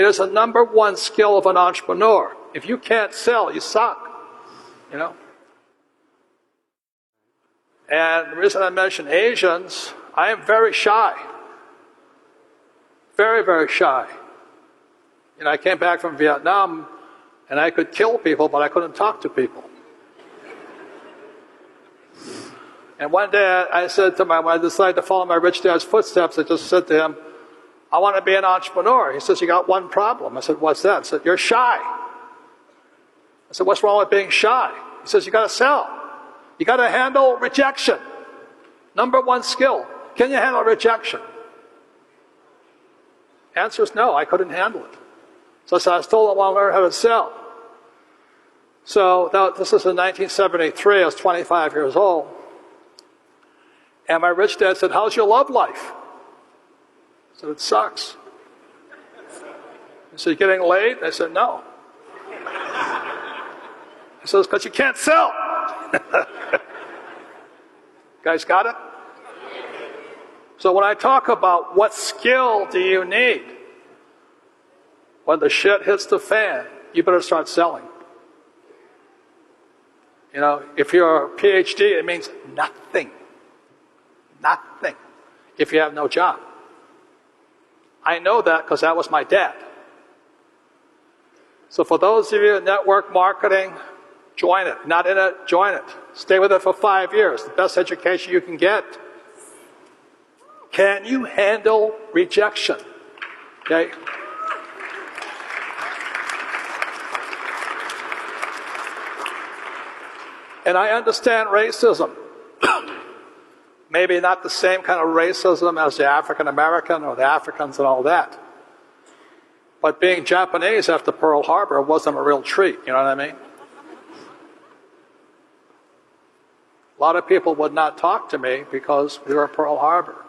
It is the #1 skill of an entrepreneur. If you can't sell, you suck. You know? And the reason I mention Asians, I am very shy. Very, very shy. You know, I came back from Vietnam and I could kill people, but I couldn't talk to people. And one day I said to when I decided to follow my rich dad's footsteps, I just said to him, I want to be an entrepreneur. He says, you got one problem. I said, what's that? He said, you're shy. I said, what's wrong with being shy? He says, you got to sell. You got to handle rejection. #1 skill. Can you handle rejection? Answer is no, I couldn't handle it. So I said, I still want to learn how to sell. So this is in 1973, I was 25 years old. And my rich dad said, how's your love life? I said, it sucks. He said, you getting laid? I said, no. He says, because you can't sell. Guys got it? So when I talk about what skill do you need, when the shit hits the fan, you better start selling. You know, if you're a PhD, it means nothing. Nothing. If you have no job. I know that because that was my dad. So for those of you in network marketing, join it. Not in it, join it. Stay with it for 5 years. The best education you can get. Can you handle rejection? Okay? And I understand racism. Maybe not the same kind of racism as the African American or the Africans and all that. But being Japanese after Pearl Harbor wasn't a real treat, you know what I mean? A lot of people would not talk to me because we were at Pearl Harbor.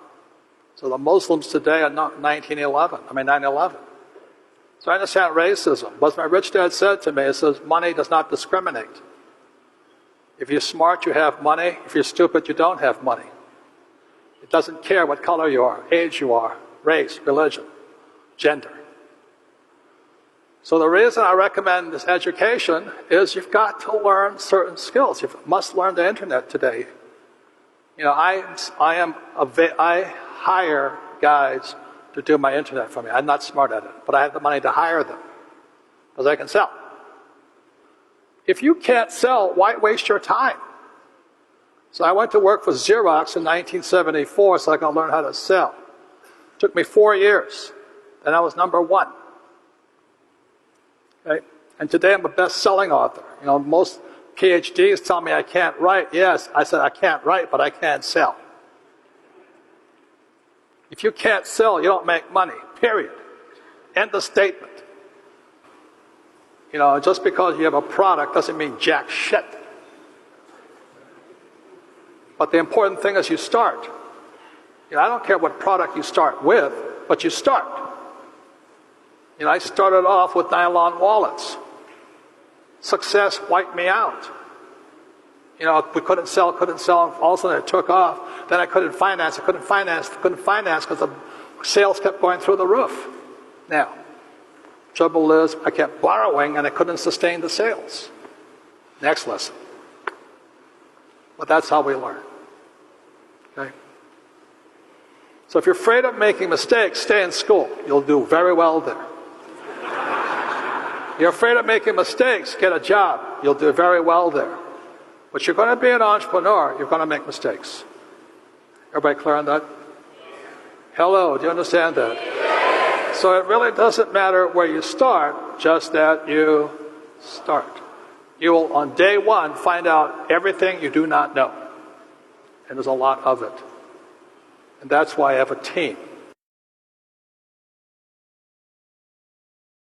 So the Muslims today are not 9/11. So I understand racism. But my rich dad said to me, he says, money does not discriminate. If you're smart, you have money. If you're stupid, you don't have money. It doesn't care what color you are, age you are, race, religion, gender. So the reason I recommend this education is you've got to learn certain skills. You must learn the internet today. You know, I hire guys to do my internet for me. I'm not smart at it, but I have the money to hire them because I can sell. If you can't sell, why waste your time? So I went to work for Xerox in 1974 so I could learn how to sell. It took me 4 years. Then I was #1. Okay? And today I'm a best-selling author. You know, most PhDs tell me I can't write. Yes, I said I can't write, but I can sell. If you can't sell, you don't make money, period. End of statement. You know, just because you have a product doesn't mean jack shit. But the important thing is you start. You know, I don't care what product you start with, but you start. You know, I started off with nylon wallets. Success wiped me out. You know, we couldn't sell, and all of a sudden it took off. Then I couldn't finance because the sales kept going through the roof. Now, trouble is, I kept borrowing and I couldn't sustain the sales. Next lesson. But that's how we learn. Okay? So if you're afraid of making mistakes, stay in school. You'll do very well there. You're afraid of making mistakes, get a job. You'll do very well there. But you're going to be an entrepreneur, you're going to make mistakes. Everybody clear on that? Hello, do you understand that? So it really doesn't matter where you start, just that you start. You will, on day one, find out everything you do not know. And there's a lot of it. And that's why I have a team.